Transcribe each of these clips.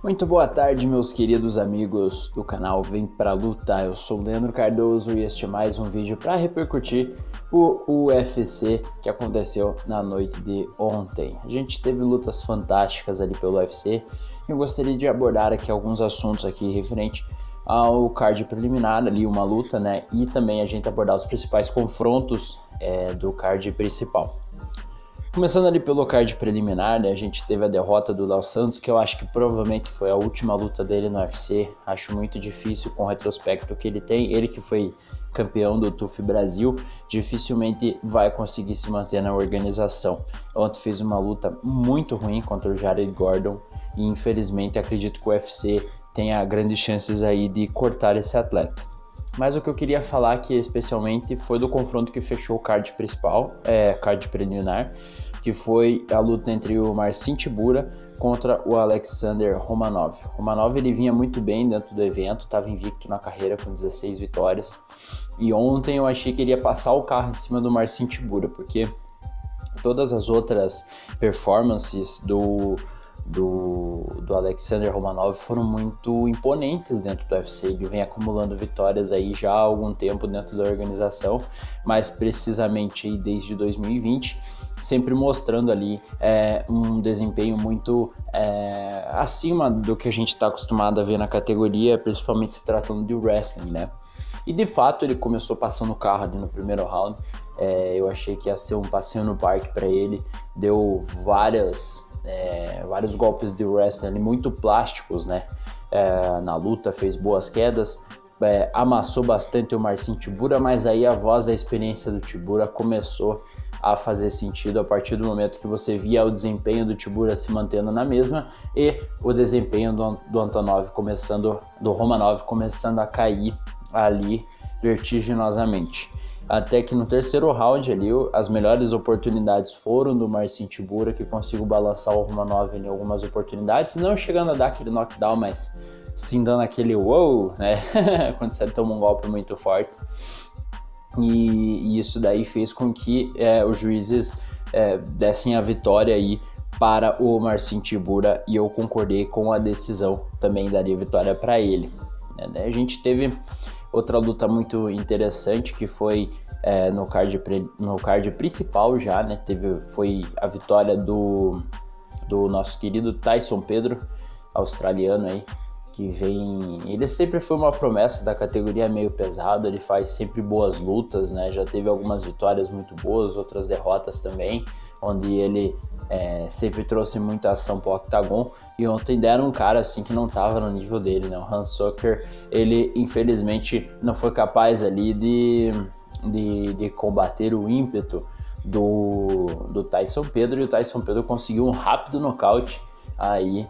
Muito boa tarde, meus queridos amigos do canal Vem Pra Luta. Eu sou o Leandro Cardoso e este é mais um vídeo para repercutir o UFC que aconteceu na noite de ontem. A gente teve lutas fantásticas ali pelo UFC e eu gostaria de abordar aqui alguns assuntos aqui referente ao card preliminar ali, uma luta, né? E também a gente abordar os principais confrontos do card principal. Começando ali pelo card preliminar, né, a gente teve a derrota do Léo Santos, que eu acho que provavelmente foi a última luta dele no UFC. Acho muito difícil com o retrospecto que ele tem. Ele que foi campeão do TUF Brasil, dificilmente vai conseguir se manter na organização. Ontem fez uma luta muito ruim contra o Jared Gordon e infelizmente acredito que o UFC tenha grandes chances aí de cortar esse atleta. Mas o que eu queria falar aqui especialmente foi do confronto que fechou o card principal, card preliminar, que foi a luta entre o Marcin Tybura contra o Alexander Romanov. Romanov ele vinha muito bem dentro do evento, estava invicto na carreira com 16 vitórias. E ontem eu achei que ele ia passar o carro em cima do Marcin Tybura, porque todas as outras performances do Alexander Romanov foram muito imponentes dentro do UFC. Ele vem acumulando vitórias aí já há algum tempo dentro da organização, mas precisamente aí desde 2020, sempre mostrando ali um desempenho muito acima do que a gente está acostumado a ver na categoria, principalmente se tratando de wrestling, né? E de fato ele começou passando o carro ali no primeiro round. Eu achei que ia ser um passeio no parque para ele, deu vários golpes de wrestling muito plásticos, né? Na luta, fez boas quedas, amassou bastante o Marcin Tybura, mas aí a voz da experiência do Tybura começou a fazer sentido a partir do momento que você via o desempenho do Tybura se mantendo na mesma e o desempenho do Romanov começando a cair ali vertiginosamente. Até que no terceiro round ali, as melhores oportunidades foram do Marcin Tybura, que conseguiu balançar o Romanov em algumas oportunidades, não chegando a dar aquele knockdown, mas sim dando aquele wow, né? Quando você toma um golpe muito forte. E isso daí fez com que os juízes dessem a vitória aí para o Marcin Tybura, e eu concordei com a decisão, também daria vitória para ele. A gente teve outra luta muito interessante que foi no card principal já, né? Foi a vitória do nosso querido Tyson Pedro, australiano aí, que vem... Ele sempre foi uma promessa da categoria meio pesado, ele faz sempre boas lutas, né? Já teve algumas vitórias muito boas, outras derrotas também, onde ele sempre trouxe muita ação pro octagon, e ontem deram um cara assim que não tava no nível dele, né? O Hans Soker, ele infelizmente não foi capaz ali de combater o ímpeto do Tyson Pedro, e o Tyson Pedro conseguiu um rápido nocaute aí,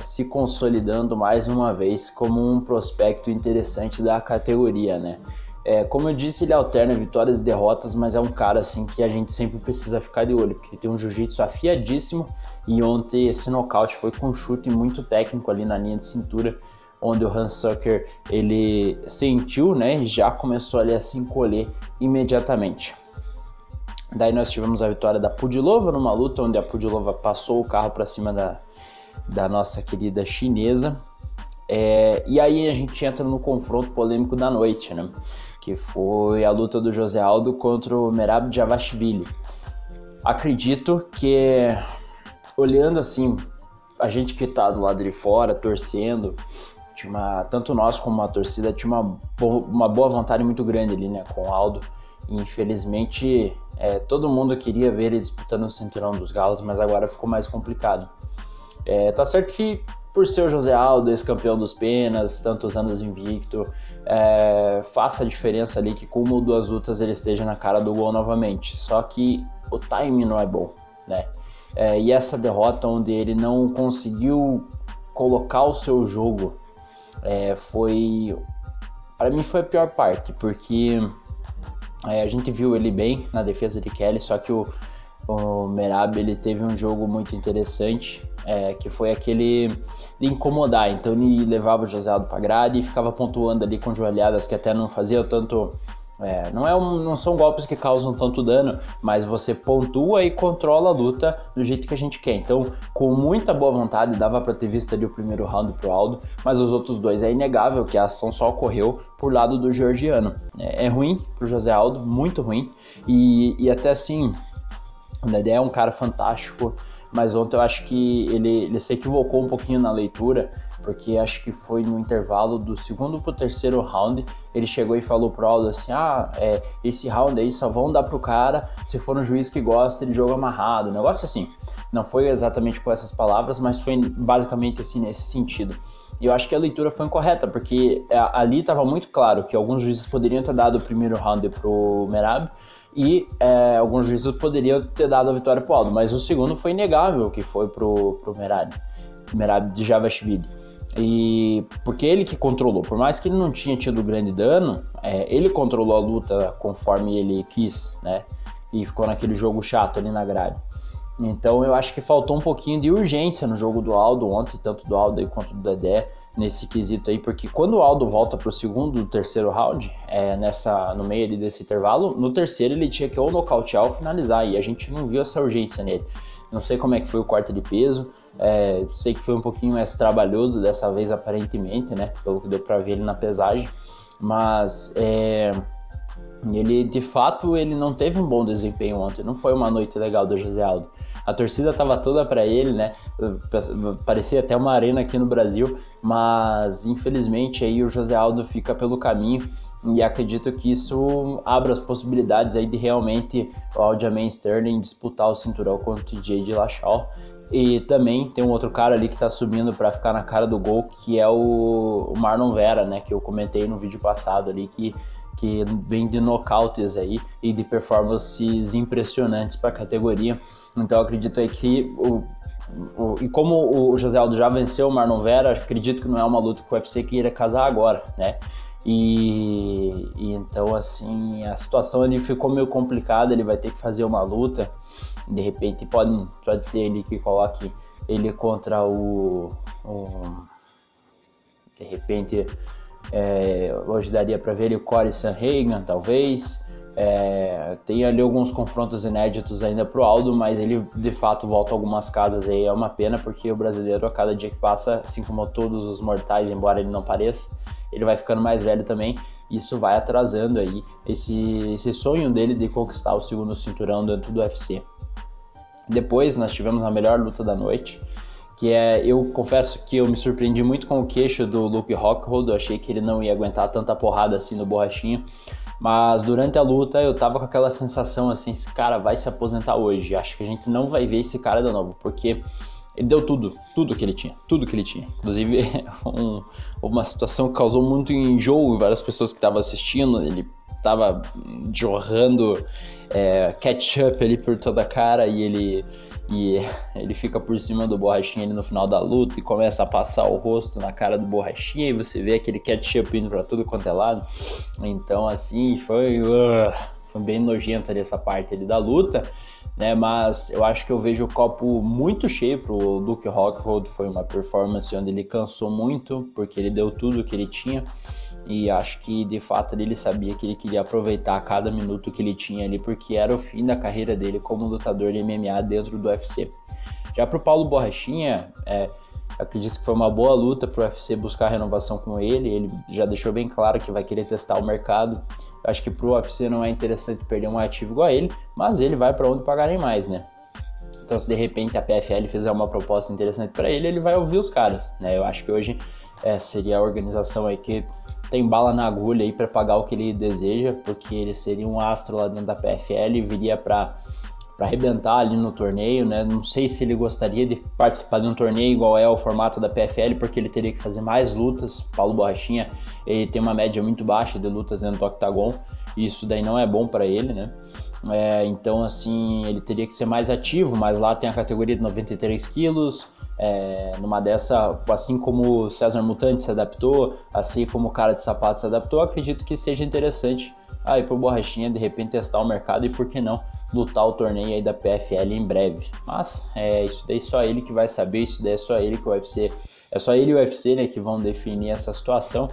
se consolidando mais uma vez como um prospecto interessante da categoria, né? Como eu disse, ele alterna vitórias e derrotas, mas é um cara assim que a gente sempre precisa ficar de olho, porque ele tem um jiu-jitsu afiadíssimo, e ontem esse nocaute foi com um chute muito técnico ali na linha de cintura, onde o Hans Soker ele sentiu, né, e já começou ali a se encolher imediatamente. Daí nós tivemos a vitória da Pudilova numa luta onde a Pudilova passou o carro para cima da nossa querida chinesa. E aí a gente entra no confronto polêmico da noite, né? Que foi a luta do José Aldo contra o Merab Dvalishvili. Acredito que, olhando assim, a gente que tá do lado de fora, torcendo, tanto nós como a torcida tinha uma boa vontade muito grande ali, né, com o Aldo. E, infelizmente, todo mundo queria ver ele disputando o cinturão dos galos, mas agora ficou mais complicado. Tá certo que, por ser o José Aldo, ex-campeão dos penas, tantos anos invicto, faça a diferença ali que com uma ou duas lutas ele esteja na cara do gol novamente. Só que o timing não é bom, né? E essa derrota onde ele não conseguiu colocar o seu jogo, para mim foi a pior parte, porque a gente viu ele bem na defesa de Kelly, só que o Merab ele teve um jogo muito interessante, que foi aquele de incomodar. Então ele levava o José Aldo pra grade e ficava pontuando ali com joelhadas que até não fazia tanto... não são golpes que causam tanto dano, mas você pontua e controla a luta do jeito que a gente quer. Então, com muita boa vontade, dava para ter visto ali o primeiro round pro Aldo, mas os outros dois é inegável que a ação só ocorreu por lado do georgiano. É ruim pro José Aldo, muito ruim, e até assim, o Dedé é um cara fantástico, mas ontem eu acho que ele se equivocou um pouquinho na leitura, porque acho que foi no intervalo do segundo pro terceiro round, ele chegou e falou pro Aldo assim, esse round aí só vão dar pro cara se for um juiz que gosta de jogo amarrado, um negócio assim. Não foi exatamente com essas palavras, mas foi basicamente assim nesse sentido. E eu acho que a leitura foi incorreta, porque ali estava muito claro que alguns juízes poderiam ter dado o primeiro round pro Merab, e alguns juízes poderiam ter dado a vitória pro Aldo, mas o segundo foi inegável que foi pro Merab de Javashvili. E porque ele que controlou, por mais que ele não tinha tido grande dano, ele controlou a luta conforme ele quis, né? E ficou naquele jogo chato ali na grade. Então eu acho que faltou um pouquinho de urgência no jogo do Aldo ontem, tanto do Aldo aí quanto do Dedé, nesse quesito aí, porque quando o Aldo volta pro segundo, terceiro round, no meio ali desse intervalo, no terceiro ele tinha que ou nocautear ou finalizar, e a gente não viu essa urgência nele. Não sei como é que foi o corte de peso, sei que foi um pouquinho mais trabalhoso dessa vez aparentemente, né, pelo que deu pra ver ele na pesagem, mas ele de fato ele não teve um bom desempenho ontem, não foi uma noite legal do José Aldo. A torcida tava toda para ele, né? Parecia até uma arena aqui no Brasil, mas infelizmente aí o José Aldo fica pelo caminho e acredito que isso abra as possibilidades aí de realmente o Aljamain Sterling disputar o cinturão contra o TJ Dillashaw. E também tem um outro cara ali que tá subindo para ficar na cara do gol, que é o Marlon Vera, né? Que eu comentei no vídeo passado ali, que vem de nocautes aí e de performances impressionantes para a categoria. Então eu acredito aí que e como o José Aldo já venceu o Marlon Vera, acredito que não é uma luta que o UFC queira casar agora, né? E então assim, a situação ali ficou meio complicada, ele vai ter que fazer uma luta, de repente pode ser ele que coloque ele contra de repente hoje daria para ver ele o Corey Sandhagen, talvez. Tem ali alguns confrontos inéditos ainda pro Aldo, mas ele de fato volta algumas casas aí. É uma pena, porque o brasileiro, a cada dia que passa, assim como todos os mortais, embora ele não pareça, ele vai ficando mais velho também. Isso vai atrasando aí esse sonho dele de conquistar o segundo cinturão dentro do UFC. Depois nós tivemos a melhor luta da noite, que eu confesso que eu me surpreendi muito com o queixo do Luke Rockhold. Eu achei que ele não ia aguentar tanta porrada assim no borrachinho, mas durante a luta eu tava com aquela sensação assim, esse cara vai se aposentar hoje, acho que a gente não vai ver esse cara de novo, porque ele deu tudo que ele tinha, inclusive uma situação que causou muito enjoo em várias pessoas que estavam assistindo. Ele tava jorrando ketchup ali por toda a cara e ele fica por cima do borrachinha ali no final da luta e começa a passar o rosto na cara do borrachinha e você vê aquele ketchup indo pra tudo quanto é lado. Então assim, foi bem nojento ali essa parte ali da luta, né? Mas eu acho que eu vejo o copo muito cheio pro Luke Rockhold. Foi uma performance onde ele cansou muito, porque ele deu tudo que ele tinha. E acho que de fato ele sabia que ele queria aproveitar cada minuto que ele tinha ali, porque era o fim da carreira dele como lutador de MMA dentro do UFC. Já pro Paulo Borrachinha, acredito que foi uma boa luta pro UFC buscar renovação com ele já deixou bem claro que vai querer testar o mercado. Acho que pro UFC não é interessante perder um ativo igual a ele, mas ele vai para onde pagarem mais, né? Então se de repente a PFL fizer uma proposta interessante para ele, ele vai ouvir os caras, né? Eu acho que hoje seria a organização aí que tem bala na agulha aí para pagar o que ele deseja, porque ele seria um astro lá dentro da PFL e viria para arrebentar ali no torneio, né? Não sei se ele gostaria de participar de um torneio igual é o formato da PFL, porque ele teria que fazer mais lutas. Paulo Borrachinha, ele tem uma média muito baixa de lutas dentro do octagon, e isso daí não é bom para ele, né? Então assim, ele teria que ser mais ativo, mas lá tem a categoria de 93 quilos, numa dessa, assim como o César Mutante se adaptou, assim como o cara de sapato se adaptou, acredito que seja interessante aí pro Borrachinha de repente testar o mercado e por que não lutar o torneio aí da PFL em breve. Mas isso daí só ele que vai saber, isso daí é só ele que o UFC... É só ele e o UFC, né, que vão definir essa situação,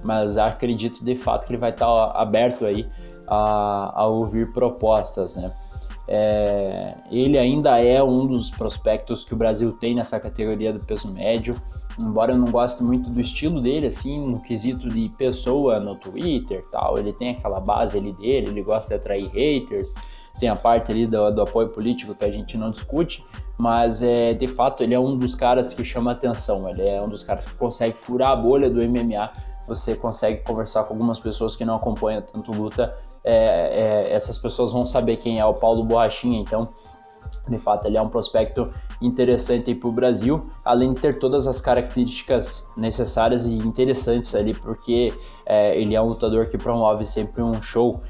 mas acredito de fato que ele vai estar aberto aí a ouvir propostas, né. Ele ainda é um dos prospectos que o Brasil tem nessa categoria do peso médio, embora eu não goste muito do estilo dele, assim, no quesito de pessoa no Twitter, tal, ele tem aquela base ali dele, ele gosta de atrair haters, tem a parte ali do apoio político que a gente não discute, mas de fato ele é um dos caras que chama atenção, ele é um dos caras que consegue furar a bolha do MMA, você consegue conversar com algumas pessoas que não acompanham tanto luta, essas pessoas vão saber quem é o Paulo Borrachinha, então de fato ele é um prospecto interessante para o Brasil, além de ter todas as características necessárias e interessantes ali, porque ele é um lutador que promove sempre um show,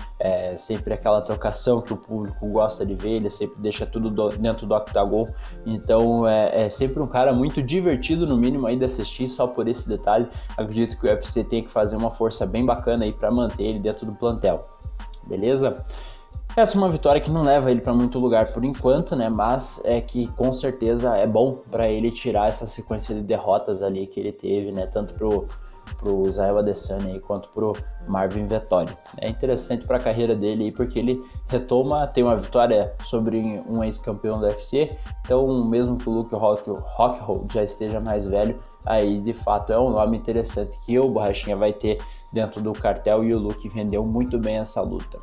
sempre aquela trocação que o público gosta de ver, ele sempre deixa tudo dentro do octagon, então é sempre um cara muito divertido no mínimo aí de assistir, só por esse detalhe. Acredito que o UFC tem que fazer uma força bem bacana aí para manter ele dentro do plantel, beleza? Essa é uma vitória que não leva ele para muito lugar por enquanto, né? Mas é que com certeza é bom para ele tirar essa sequência de derrotas ali que ele teve, né? Tanto pro Israel Adesanya aí, quanto pro Marvin Vettori. É interessante para a carreira dele aí, porque ele retoma, tem uma vitória sobre um ex-campeão do UFC, então mesmo que o Luke Rockhold já esteja mais velho, aí de fato é um nome interessante que o Borrachinha vai ter dentro do cartel, e o Luke vendeu muito bem essa luta.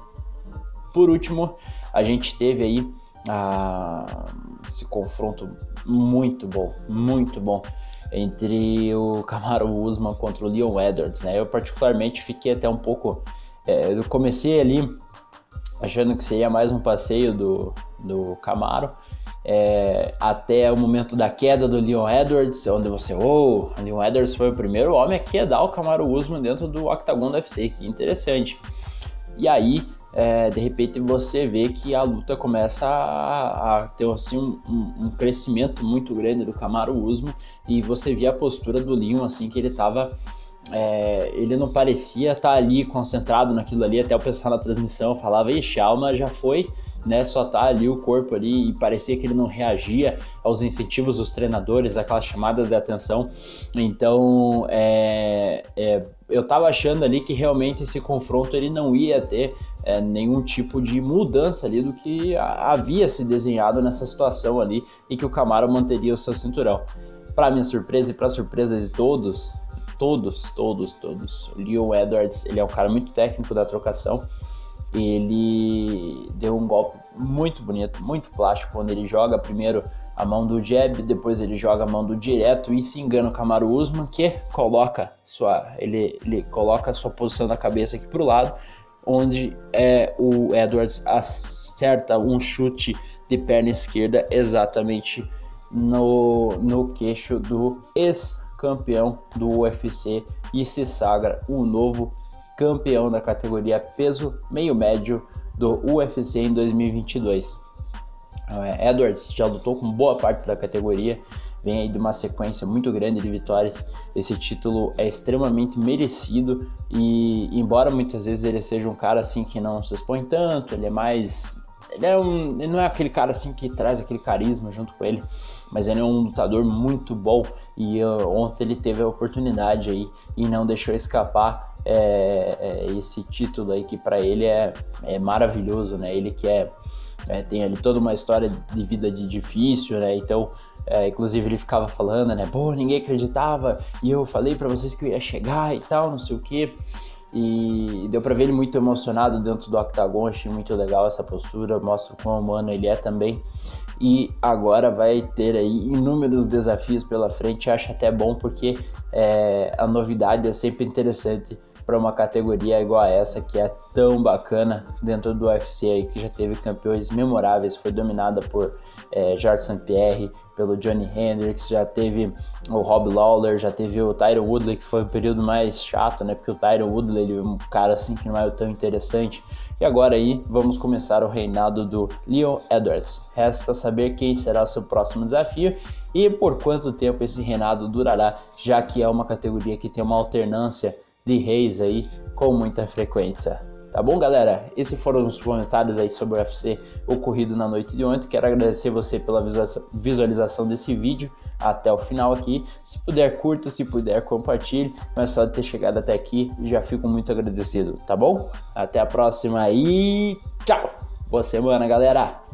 Por último, a gente teve aí esse confronto muito bom entre o Kamaru Usman contra o Leon Edwards, né? Eu particularmente fiquei até um pouco... eu comecei ali achando que seria mais um passeio do Kamaru, até o momento da queda do Leon Edwards, onde o Leon Edwards foi o primeiro homem a quedar o Kamaru Usman dentro do octagon do UFC, que interessante. E aí... de repente você vê que a luta começa a ter assim, um crescimento muito grande do Kamaru Usman, e você vê a postura do Leon, assim, que ele tava... ele não parecia estar ali concentrado naquilo ali, até o pessoal na transmissão falava, ixi, a alma já foi, né, só tá ali o corpo ali, e parecia que ele não reagia aos incentivos dos treinadores, aquelas chamadas de atenção. Então eu tava achando ali que realmente esse confronto ele não ia ter nenhum tipo de mudança ali do que havia se desenhado nessa situação ali, e que o Kamaru manteria o seu cinturão. Para minha surpresa e para surpresa de todos, o Leon Edwards, ele é um cara muito técnico da trocação, ele deu um golpe muito bonito, muito plástico, quando ele joga primeiro a mão do jab, depois ele joga a mão do direto e se engana o Kamaru Usman, que coloca ele coloca a sua posição da cabeça aqui para o lado, onde o Edwards acerta um chute de perna esquerda exatamente no queixo do ex-campeão do UFC, e se sagra o novo campeão da categoria peso meio médio do UFC em 2022. Edwards já lutou com boa parte da categoria, vem aí de uma sequência muito grande de vitórias. Esse título é extremamente merecido, e embora muitas vezes ele seja um cara assim que não se expõe tanto, ele não é aquele cara assim que traz aquele carisma junto com ele, mas ele é um lutador muito bom, e ontem ele teve a oportunidade aí e não deixou escapar esse título aí, que para ele é maravilhoso, né? Ele que tem ali toda uma história de vida difícil, né? Então, inclusive ele ficava falando, né? Pô, ninguém acreditava, e eu falei para vocês que eu ia chegar e tal, não sei o quê. E deu pra ver ele muito emocionado dentro do octagon, achei muito legal essa postura, mostra o quão humano ele é também. E agora vai ter aí inúmeros desafios pela frente, acho até bom, porque a novidade é sempre interessante para uma categoria igual a essa, que é tão bacana dentro do UFC aí, que já teve campeões memoráveis, foi dominada por Georges St-Pierre, pelo Johnny Hendricks, já teve o Rob Lawler, já teve o Tyron Woodley, que foi o período mais chato, né, porque o Tyron Woodley, ele é um cara assim que não é tão interessante. E agora aí, vamos começar o reinado do Leon Edwards. Resta saber quem será o seu próximo desafio e por quanto tempo esse reinado durará, já que é uma categoria que tem uma alternância de reis aí com muita frequência. Tá bom, galera? Esses foram os comentários aí sobre o UFC ocorrido na noite de ontem. Quero agradecer você pela visualização desse vídeo até o final aqui. Se puder, curta, se puder, compartilhe. Mas só de ter chegado até aqui, já fico muito agradecido, tá bom? Até a próxima e tchau! Boa semana, galera!